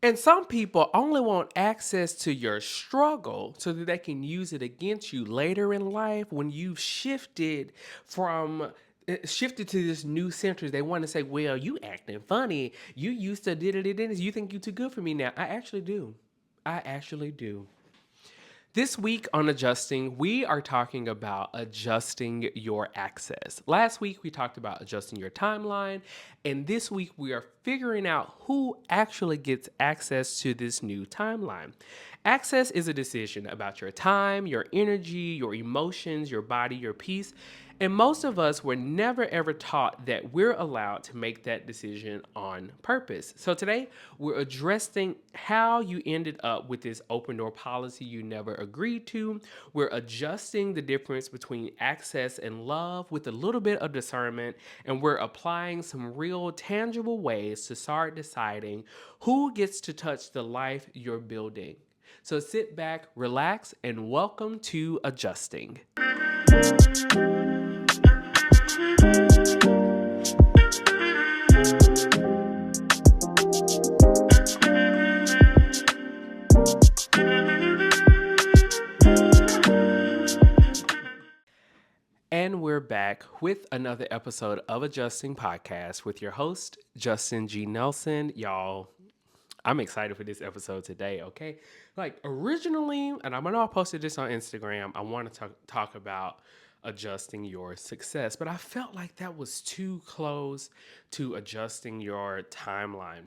And some people only want access to your struggle so that they can use it against you later in life when you've from shifted to this new center. They want to say, "Well, you acting funny. You used to did it, this. You think you too good for me now." I actually do. I actually do. This week on Adjusting, we are talking about adjusting your access. Last week, we talked about adjusting your timeline, and this week, we are figuring out who actually gets access to this new timeline. Access is a decision about your time, your energy, your emotions, your body, your peace. And most of us were never ever taught that we're allowed to make that decision on purpose. So today we're addressing how you ended up with this open door policy you never agreed to. We're adjusting the difference between access and love with a little bit of discernment, and we're applying some real tangible ways to start deciding who gets to touch the life you're building. So sit back, relax, and welcome to Adjusting. And we're back with another episode of Adjusting Podcast with your host, Justin G. Nelson. Y'all, I'm excited for this episode today, okay? Like, originally, and I'm gonna post this on Instagram, I want to talk about adjusting your success, but I felt like that was too close to adjusting your timeline.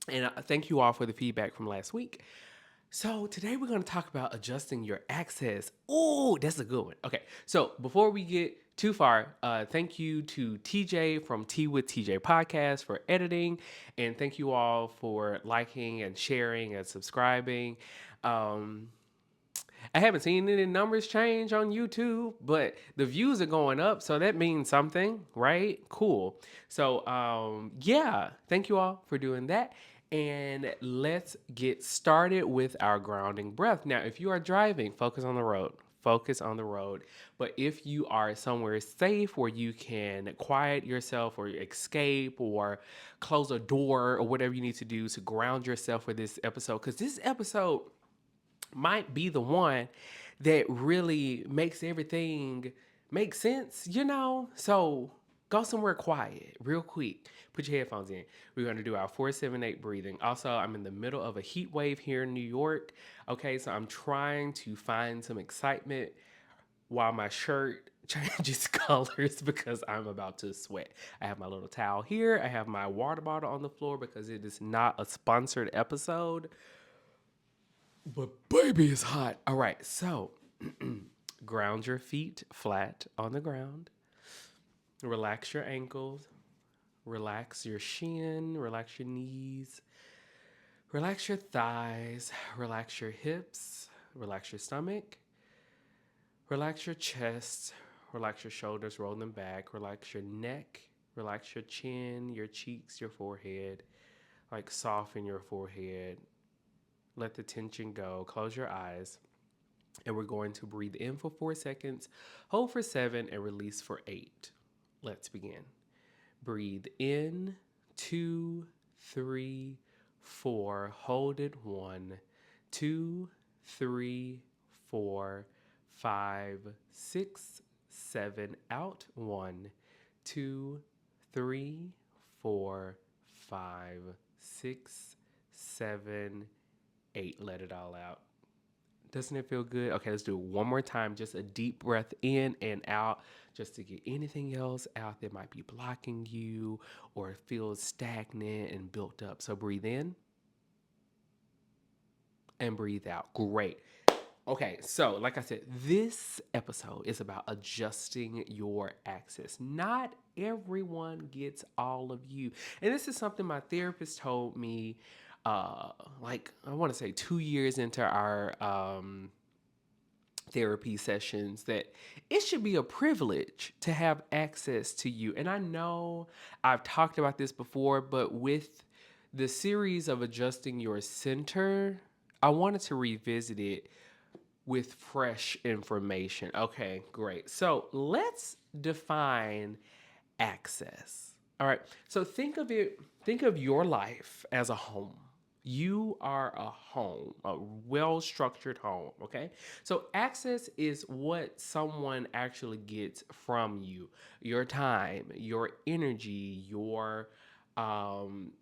And thank you all for the feedback from last week. So today we're going to talk about adjusting your access. Oh, that's a good one. Okay, so before we get too far, thank you to TJ from Tea with TJ podcast for editing, and thank you all for liking and sharing and subscribing. Um, I haven't seen any numbers change on YouTube, but the views are going up, so that means something, right? Cool. So, yeah, thank you all for doing that. And let's get started with our grounding breath. Now, if you are driving, focus on the road. Focus on the road. But if you are somewhere safe where you can quiet yourself or escape or close a door or whatever you need to do to ground yourself for this episode, because this episode might be the one that really makes everything make sense, you know? So go somewhere quiet real quick. Put your headphones in. We're going to do our 478 breathing. Also, I'm in the middle of a heat wave here in New York. Okay, so I'm trying to find some excitement while my shirt changes colors because I'm about to sweat. I have my little towel here. I have my water bottle on the floor because it is not a sponsored episode. But baby, it's hot. All right, so ground your feet flat on the ground. Relax your ankles. Relax your shin. Relax your knees. Relax your thighs. Relax your hips. Relax your stomach. Relax your chest. Relax your shoulders. Roll them back. Relax your neck. Relax your chin, your cheeks, your forehead. Like soften your forehead. Let the tension go. Close your eyes. And we're going to breathe in for 4 seconds, hold for 7, and release for 8. Let's begin. Breathe in, 2, 3, 4. Hold it, 1, 2, 3, 4, 5, 6, 7. Out, 1, 2, 3, 4, 5, 6, 7, 8. Let it all out. Doesn't it feel good? Okay, let's do it one more time. Just a deep breath in and out, just to get anything else out that might be blocking you or feels stagnant and built up. So breathe in and breathe out. Great. Okay, so like I said, this episode is about adjusting your access. Not everyone gets all of you. And this is something my therapist told me, like, I want to say 2 years into our therapy sessions, that it should be a privilege to have access to you. And I know I've talked about this before, but with the series of adjusting your center, I wanted to revisit it with fresh information. Okay, great. So let's define access. All right. So think of your life as a home. You are a home, a well structured home. Okay. So, access is what someone actually gets from you: your time, your energy, your um,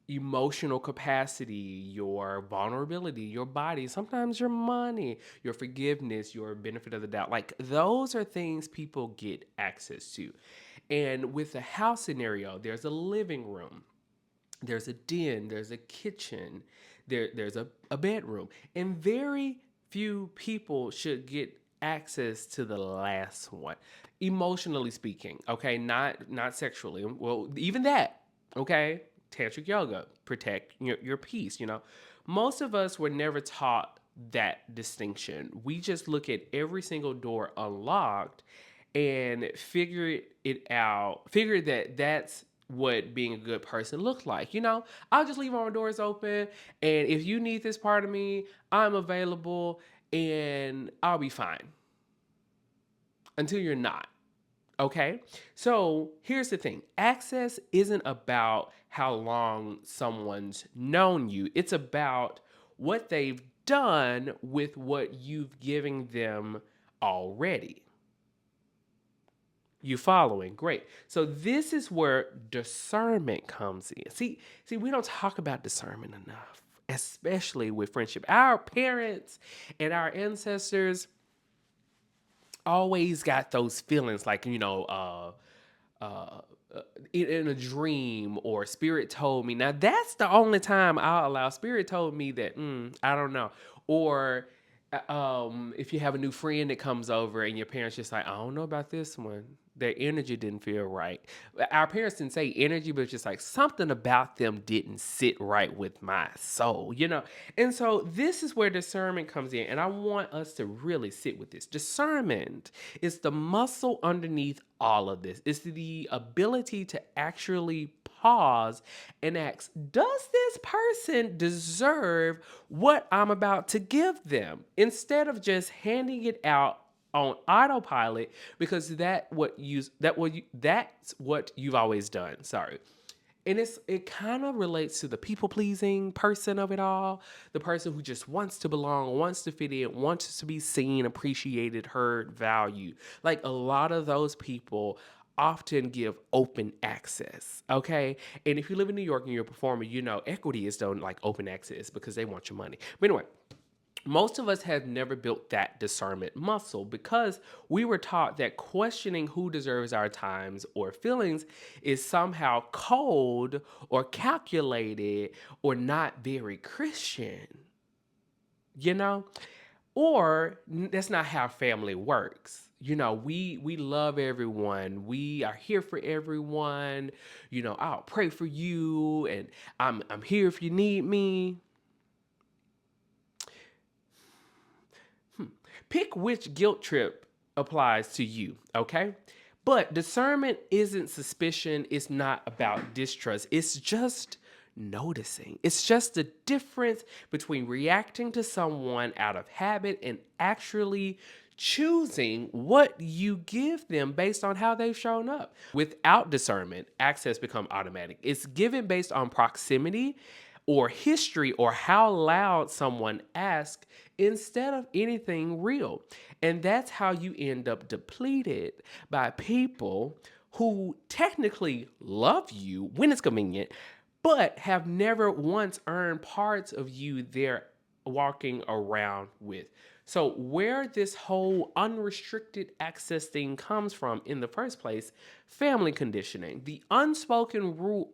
emotional capacity, your vulnerability, your body, sometimes your money, your forgiveness, your benefit of the doubt. Like, those are things people get access to. And with the house scenario, there's a living room, there's a den, there's a kitchen, there's a bedroom. And very few people should get access to the last one, emotionally speaking. Okay, not sexually. Well, even that. Okay, tantric yoga, protect your peace. Most of us were never taught that distinction. We just look at every single door unlocked and it out, figure that that's what being a good person looks like. I'll just leave all my doors open, and if you need this part of me, I'm available, and I'll be fine until you're not. Okay? So here's the thing: access isn't about how long someone's known you, it's about what they've done with what you've given them already. You following? Great. So this is where discernment comes in. See, we don't talk about discernment enough, especially with friendship. Our parents and our ancestors always got those feelings, like, uh, in a dream, or spirit told me. Now that's the only time I'll allow spirit told me that. I don't know. Or if you have a new friend that comes over and your parents just like, I don't know about this one. Their energy didn't feel right. Our parents didn't say energy, but it's just like something about them didn't sit right with my soul. And so this is where discernment comes in. And I want us to really sit with this. Discernment is the muscle underneath all of this. It's the ability to actually pause and ask, does this person deserve what I'm about to give them? Instead of just handing it out on autopilot, because that's what you've always done. Sorry. And it kind of relates to the people pleasing person of it all, the person who just wants to belong, wants to fit in, wants to be seen, appreciated, heard, valued. Like, a lot of those people often give open access. Okay. And if you live in New York and you're a performer, equity is done like open access because they want your money. But anyway, most of us have never built that discernment muscle because we were taught that questioning who deserves our times or feelings is somehow cold or calculated or not very Christian, you know? Or that's not how family works. We love everyone. We are here for everyone. I'll pray for you, and I'm here if you need me. Pick which guilt trip applies to you, okay? But discernment isn't suspicion, it's not about distrust. It's just noticing. It's just the difference between reacting to someone out of habit and actually choosing what you give them based on how they've shown up. Without discernment, access becomes automatic. It's given based on proximity or history or how loud someone asks instead of anything real. And that's how you end up depleted by people who technically love you when it's convenient, but have never once earned parts of you they're walking around with. So, where this whole unrestricted access thing comes from in the first place: family conditioning. The unspoken rule.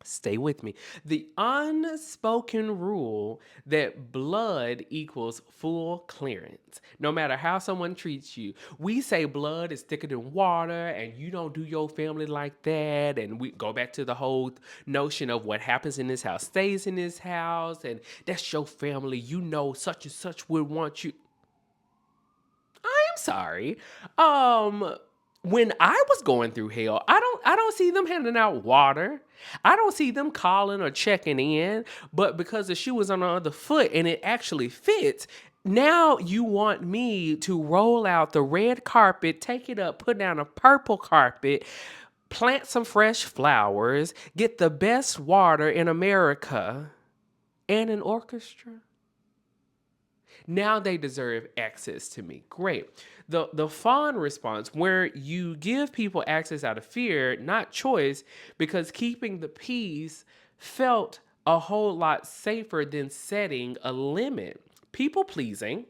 Stay with me. The unspoken rule that blood equals full clearance. No matter how someone treats you, we say blood is thicker than water, and you don't do your family like that. And we go back to the whole notion of what happens in this house stays in this house, and that's your family. Such and such would want you. I'm sorry. When I was going through hell, I don't see them handing out water. I don't see them calling or checking in. But because the shoe was on the other foot and it actually fits, now you want me to roll out the red carpet, take it up, put down a purple carpet, plant some fresh flowers, get the best water in America, and an orchestra. Now they deserve access to me. Great. The fawn response, where you give people access out of fear, not choice, because keeping the peace felt a whole lot safer than setting a limit. People pleasing,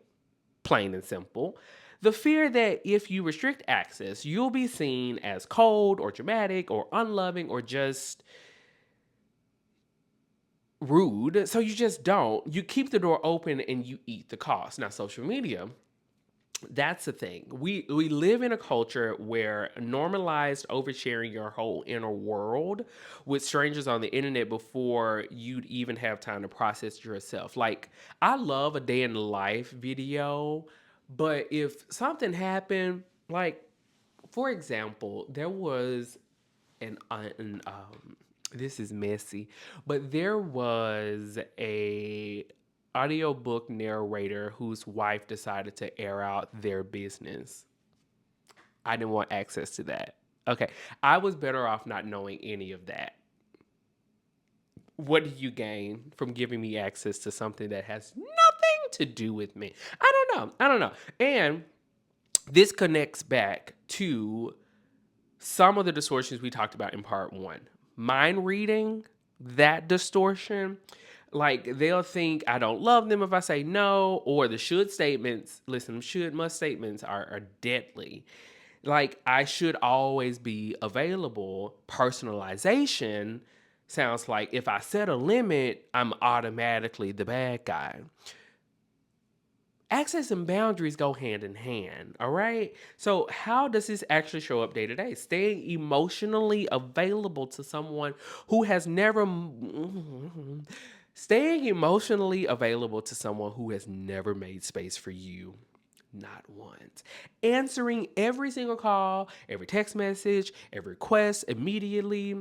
plain and simple. The fear that if you restrict access, you'll be seen as cold or dramatic or unloving or just rude. So you just don't. You keep the door open and you eat the cost. Now, social media, that's the thing. We live in a culture where normalized oversharing your whole inner world with strangers on the internet before you'd even have time to process yourself. Like, I love a day in the life video, but if something happened, like, for example, there was an this is messy, but there was a audiobook narrator whose wife decided to air out their business. I didn't want access to that. Okay, I was better off not knowing any of that. What do you gain from giving me access to something that has nothing to do with me? I don't know. And this connects back to some of the distortions we talked about in part one. Mind reading, that distortion, like they'll think I don't love them if I say no, or the should statements. Listen, should must statements are deadly. Like, I should always be available. Personalization sounds like if I set a limit, I'm automatically the bad guy. Access and boundaries go hand in hand, all right? So, how does this actually show up day to day? Staying emotionally available to someone who has never. Staying emotionally available to someone who has never made space for you. Not once. Answering every single call, every text message, every request immediately,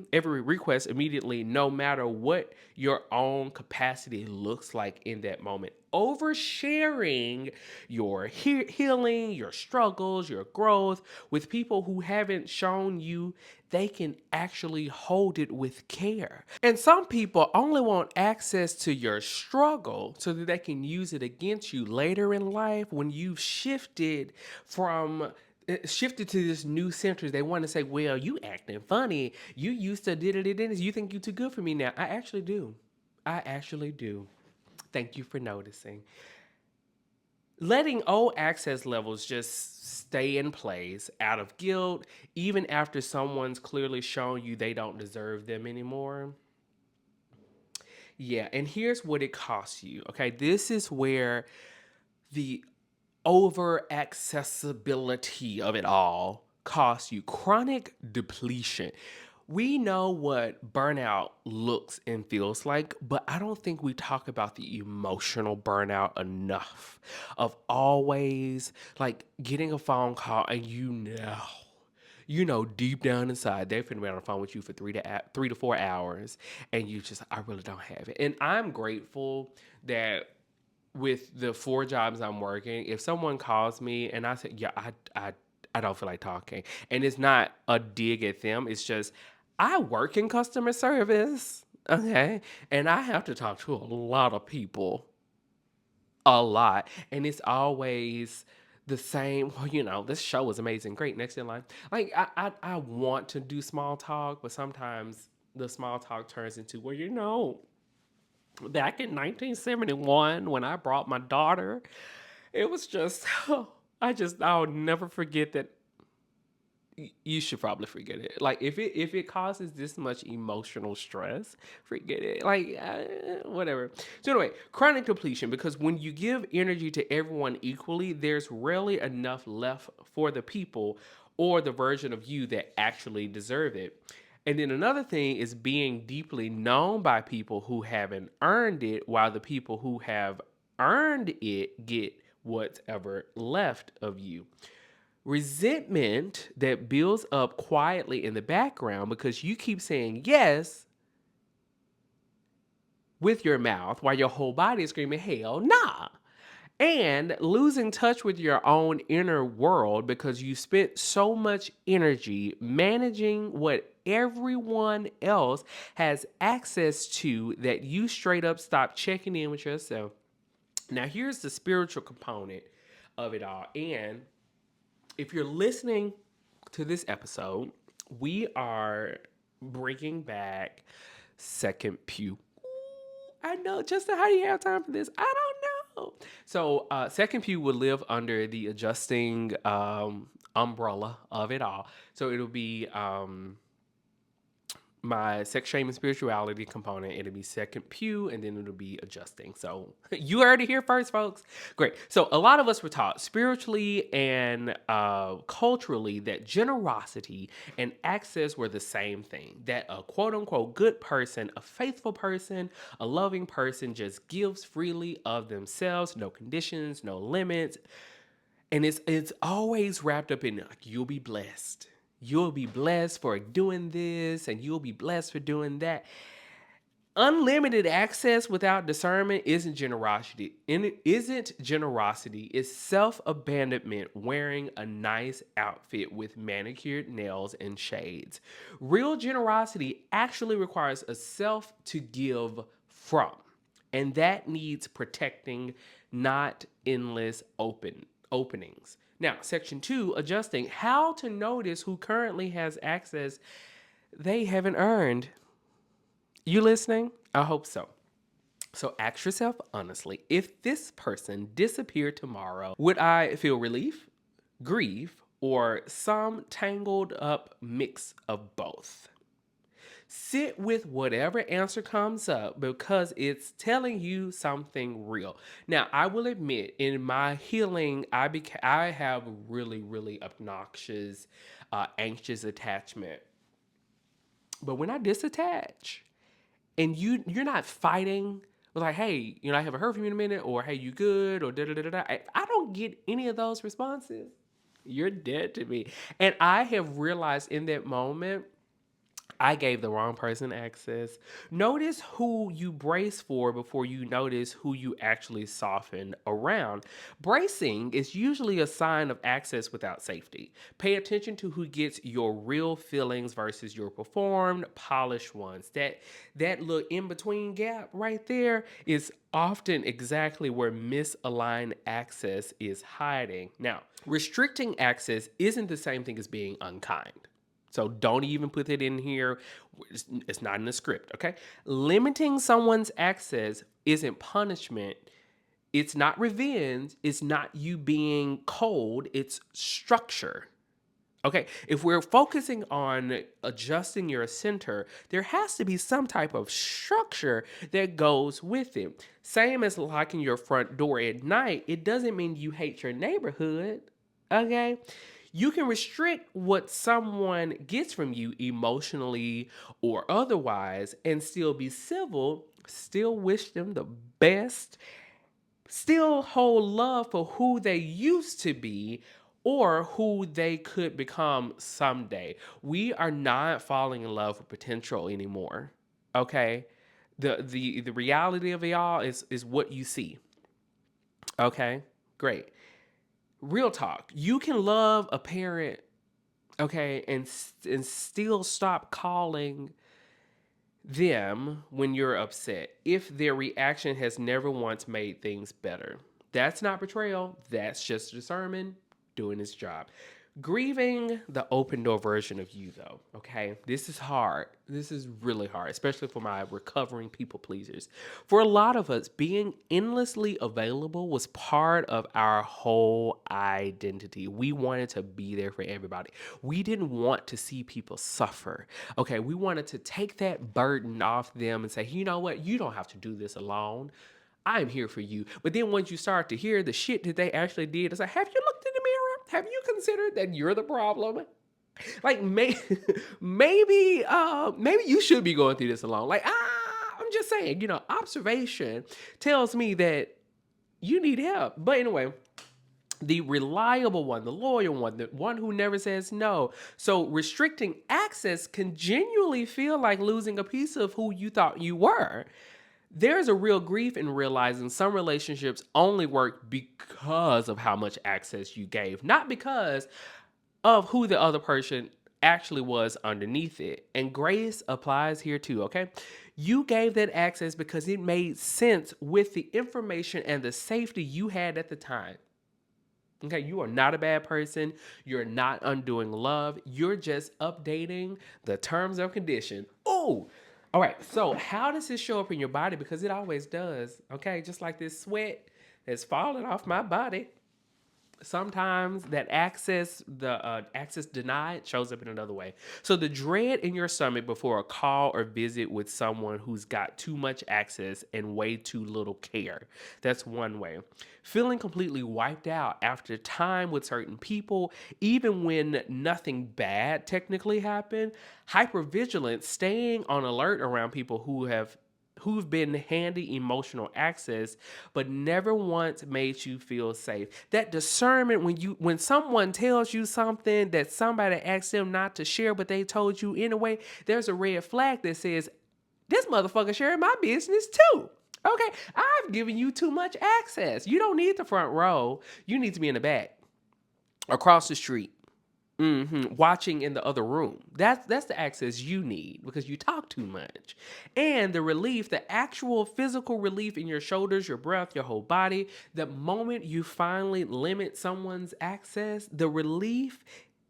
no matter what your own capacity looks like in that moment. Oversharing your healing, your struggles, your growth with people who haven't shown you they can actually hold it with care. And some people only want access to your struggle so that they can use it against you later in life when you've shifted to this new center. They want to say, well, you acting funny. You used to did it. You think you too good for me now. I actually do. I actually do. Thank you for noticing. Letting old access levels just stay in place out of guilt, even after someone's clearly shown you they don't deserve them anymore. Yeah, and here's what it costs you. Okay, this is where the over accessibility of it all costs you chronic depletion. We know what burnout looks and feels like, but I don't think we talk about the emotional burnout enough of always like getting a phone call and deep down inside they've been on the phone with you for 3 to 4 hours, and you just I really don't have it. And I'm grateful that with the 4 jobs I'm working, if someone calls me and I say, yeah, I don't feel like talking, and it's not a dig at them, it's just I work in customer service, okay, and I have to talk to a lot of people, a lot, and it's always the same. Well, this show was amazing, great, next in line. Like I want to do small talk, but sometimes the small talk turns into, well, back in 1971 when I brought my daughter, it was just I'll never forget that. You should probably forget it. Like, if it causes this much emotional stress, forget it. Like, whatever. So anyway, chronic depletion, because when you give energy to everyone equally, there's rarely enough left for the people or the version of you that actually deserve it. And then another thing is being deeply known by people who haven't earned it, while the people who have earned it get whatever left of you. Resentment that builds up quietly in the background because you keep saying yes with your mouth while your whole body is screaming, hell nah. and losing touch with your own inner world because you spent so much energy managing what everyone else has access to that you straight up stop checking in with yourself. Now, here's the spiritual component of it all. And if you're listening to this episode, we are bringing back Second Pew. I know, Justin, how do you have time for this? I don't know. So, Second Pew will live under the adjusting umbrella of it all. So, it'll be my sex, shame, and spirituality component. It'll be Second Pew, and then it'll be adjusting. So you heard it here first, folks. Great. So a lot of us were taught spiritually and culturally that generosity and access were the same thing. That a quote unquote good person, a faithful person, a loving person just gives freely of themselves, no conditions, no limits. And it's always wrapped up in like, you'll be blessed. You'll be blessed for doing this, and you'll be blessed for doing that. Unlimited access without discernment isn't generosity. And it isn't generosity. It's self-abandonment wearing a nice outfit with manicured nails and shades. Real generosity actually requires a self to give from. And that needs protecting, not endless openings. Now, section 2, adjusting how to notice who currently has access they haven't earned. You listening? I hope so. So ask yourself honestly, if this person disappeared tomorrow, would I feel relief, grief, or some tangled up mix of both? Sit with whatever answer comes up because it's telling you something real. Now, I will admit, in my healing, I have really, really obnoxious, anxious attachment. But when I disattach, and you're not fighting like, hey, I haven't heard from you in a minute, or hey, you good, or da da da da. I don't get any of those responses. You're dead to me, and I have realized in that moment I gave the wrong person access. Notice who you brace for before you notice who you actually soften around. Bracing is usually a sign of access without safety. Pay attention to who gets your real feelings versus your performed, polished ones. That little in between gap right there is often exactly where misaligned access is hiding. Now, restricting access isn't the same thing as being unkind. So don't even put it in here. It's not in the script, okay? Limiting someone's access isn't punishment. It's not revenge. It's not you being cold. It's structure. Okay, if we're focusing on adjusting your center, there has to be some type of structure that goes with it. Same as locking your front door at night, it doesn't mean you hate your neighborhood. Okay? You can restrict what someone gets from you emotionally or otherwise and still be civil, still wish them the best, still hold love for who they used to be or who they could become someday. We are not falling in love with potential anymore. Okay? The reality of it all is what you see. Okay? Great. Real talk. You can love a parent, okay, and still stop calling them when you're upset if their reaction has never once made things better. That's not betrayal. That's just discernment doing its job. Grieving the open door version of you, though, okay? This is hard. This is really hard, especially for my recovering people pleasers. For a lot of us, being endlessly available was part of our whole identity. We wanted to be there for everybody. We didn't want to see people suffer, okay? We wanted to take that burden off them and say, you know what? You don't have to do this alone. I'm here for you. But then once you start to hear the shit that they actually did, it's like, have you looked in the mirror? Have you considered that you're the problem? Like maybe you should be going through this alone. Like I'm just saying, observation tells me that you need help. But anyway, the reliable one, the loyal one, the one who never says no. So restricting access can genuinely feel like losing a piece of who you thought you were. There's a real grief in realizing some relationships only work because of how much access you gave, not because of who the other person actually was underneath it. And grace applies here too, okay? You gave that access because it made sense with the information and the safety you had at the time. Okay, you are not a bad person. You're not undoing love. You're just updating the terms of condition. Oh, all right. So, how does this show up in your body? Because it always does. Okay, just like this sweat that's falling off my body. Sometimes that access, the access denied, shows up in another way. So the dread in your stomach before a call or visit with someone who's got too much access and way too little care. That's one way. Feeling completely wiped out after time with certain people, even when nothing bad technically happened. Hypervigilance, staying on alert around people who've been handy emotional access but never once made you feel safe. That discernment, when someone tells you something that somebody asked them not to share but they told you anyway, there's a red flag that says this motherfucker sharing my business too. Okay, I've given you too much access. You don't need the front row. You need to be in the back, across the street, watching in the other room. That's the access you need because you talk too much. And the relief, the actual physical relief in your shoulders, your breath, your whole body, the moment you finally limit someone's access, the relief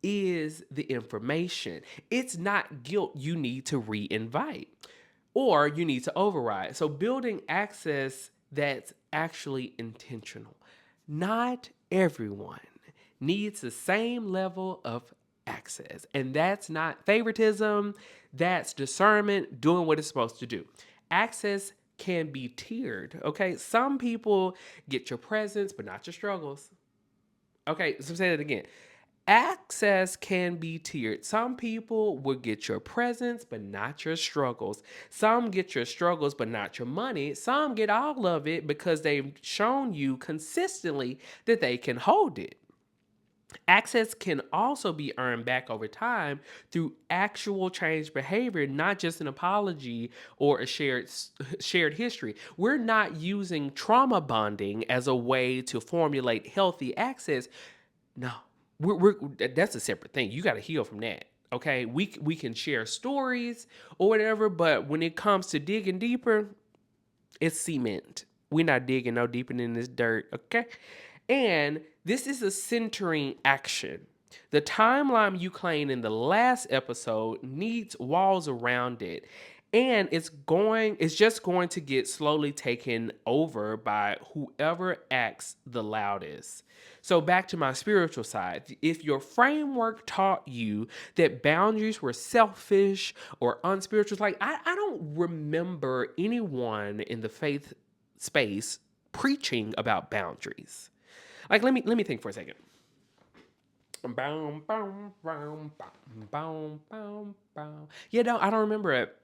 is the information. It's not guilt you need to re-invite or you need to override. So building access that's actually intentional. Not everyone needs the same level of access. And that's not favoritism, that's discernment, doing what it's supposed to do. Access can be tiered, okay? Some people get your presence, but not your struggles. Okay, so say that again. Access can be tiered. Some people will get your presence, but not your struggles. Some get your struggles, but not your money. Some get all of it because they've shown you consistently that they can hold it. Access can also be earned back over time through actual changed behavior, not just an apology or a shared history. We're not using trauma bonding as a way to formulate healthy access. No, we're that's a separate thing. You got to heal from that. Okay, we can share stories or whatever, but when it comes to digging deeper, it's cement. We're not digging no deeper than this dirt. Okay, and this is a centering action. The timeline you claimed in the last episode needs walls around it. And it's just going to get slowly taken over by whoever acts the loudest. So back to my spiritual side. If your framework taught you that boundaries were selfish or unspiritual, like I don't remember anyone in the faith space preaching about boundaries. Like let me think for a second. Yeah, no, I don't remember it.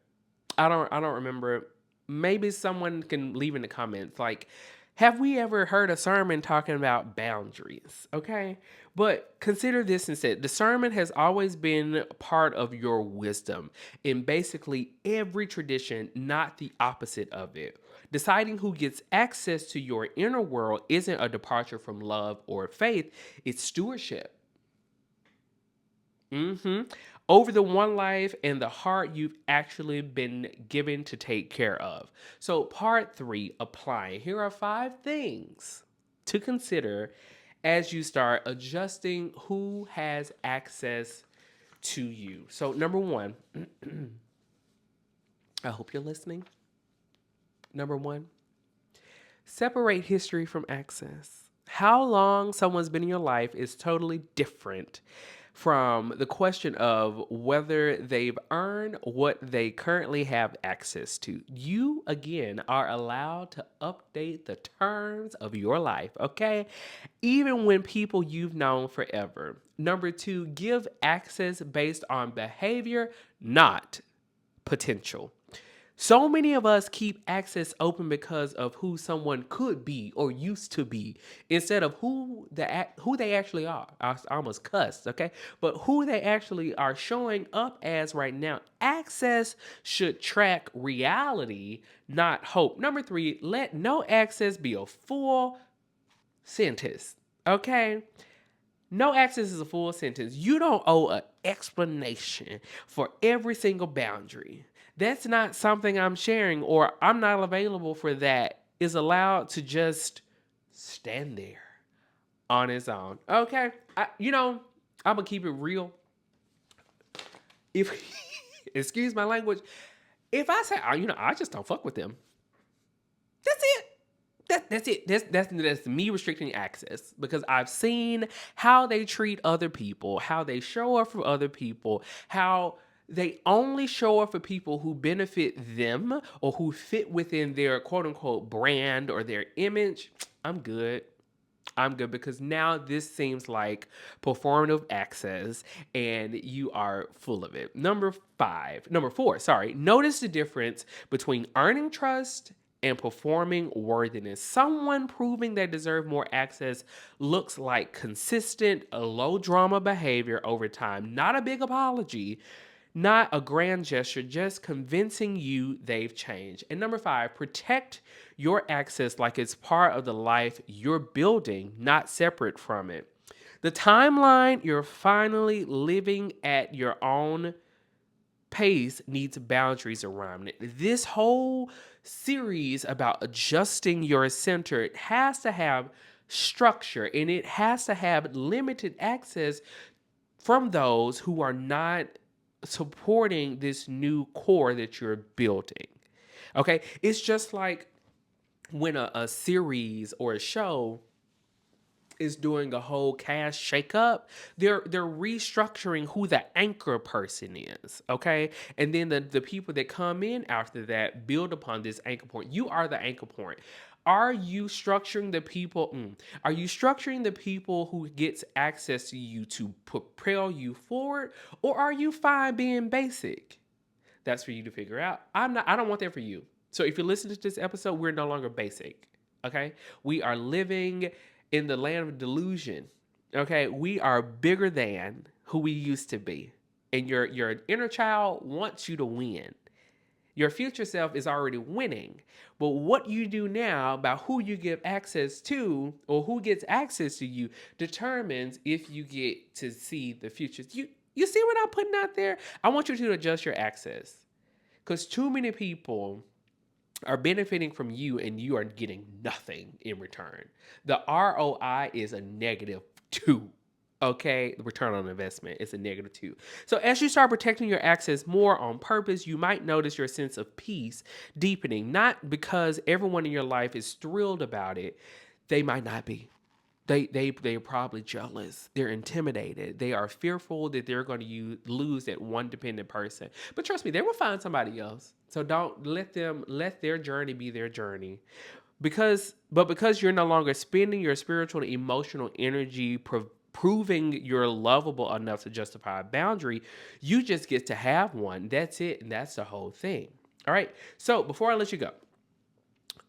I don't remember it. Maybe someone can leave in the comments. Like, have we ever heard a sermon talking about boundaries? Okay. But consider this instead. Discernment has always been part of your wisdom in basically every tradition, not the opposite of it. Deciding who gets access to your inner world isn't a departure from love or faith, it's stewardship. hmm Over the one life and the heart you've actually been given to take care of. So, part three, applying. Here are 5 things to consider as you start adjusting who has access to you. So, number one, I hope you're listening. Number one, separate history from access. How long someone's been in your life is totally different from the question of whether they've earned what they currently have access to. You, again, are allowed to update the terms of your life, okay? Even when people you've known forever. Number two, give access based on behavior, not potential. So many of us keep access open because of who someone could be or used to be, instead of who they actually are. I almost cussed, okay? But who they actually are showing up as right now. Access should track reality, not hope. Number 3, let no access be a full sentence, okay? No access is a full sentence. You don't owe an explanation for every single boundary. That's not something I'm sharing, or I'm not available for that, is allowed to just stand there on its own. Okay? I'm going to keep it real. If, excuse my language, if I say, I just don't fuck with them, that's it. That's it. That's me restricting access, because I've seen how they treat other people, how they show up for other people, how they only show up for people who benefit them or who fit within their quote unquote brand or their image. I'm good, because now this seems like performative access and you are full of it. Number 4, notice the difference between earning trust and performing worthiness. Someone proving they deserve more access looks like consistent, low drama behavior over time, not a big apology, not a grand gesture, just convincing you they've changed. And number 5, protect your access like it's part of the life you're building, not separate from it. The timeline you're finally living at your own pace needs boundaries around it. This whole series about adjusting your center, it has to have structure, and it has to have limited access from those who are not supporting this new core that you're building. Okay? It's just like when a series or a show is doing a whole cast shakeup, they're restructuring who the anchor person is, okay? And then the people that come in after that build upon this anchor point. You are the anchor point. Are you structuring the people? Are you structuring the people who gets access to you to propel you forward, or are you fine being basic? That's for you to figure out. I don't want that for you. So if you listen to this episode, we're no longer basic, okay? We are living in the land of delusion, okay? We are bigger than who we used to be. And your inner child wants you to win. Your future self is already winning. But what you do now about who you give access to or who gets access to you determines if you get to see the future. You see what I'm putting out there? I want you to adjust your access, because too many people are benefiting from you and you are getting nothing in return. The ROI is a -2. Okay, the return on investment is a -2. So as you start protecting your access more on purpose, you might notice your sense of peace deepening, not because everyone in your life is thrilled about it. They might not be. They're probably jealous. They're intimidated. They are fearful that they're going to lose that one dependent person. But trust me, they will find somebody else. So don't let their journey be their journey. Because you're no longer spending your spiritual and emotional energy proving you're lovable enough to justify a boundary, you just get to have one. That's it, and that's the whole thing. All right. So before I let you go,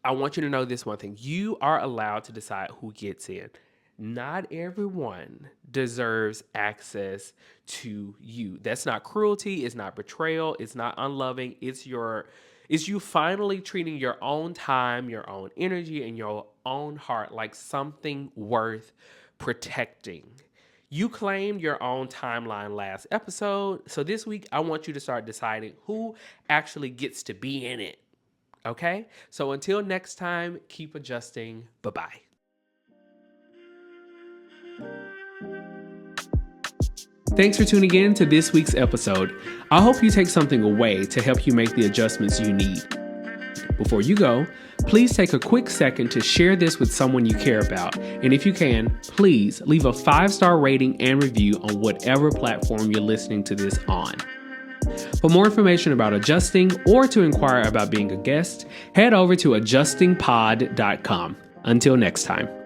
I want you to know this one thing. You are allowed to decide who gets in. Not everyone deserves access to you. That's not cruelty. It's not betrayal. It's not unloving. It's you finally treating your own time, your own energy, and your own heart like something worth protecting. You claimed your own timeline last episode. So this week, I want you to start deciding who actually gets to be in it. Okay? So until next time, keep adjusting. Bye-bye. Thanks for tuning in to this week's episode. I hope you take something away to help you make the adjustments you need. Before you go, please take a quick second to share this with someone you care about. And if you can, please leave a 5-star rating and review on whatever platform you're listening to this on. For more information about adjusting or to inquire about being a guest, head over to adjustingpod.com. Until next time.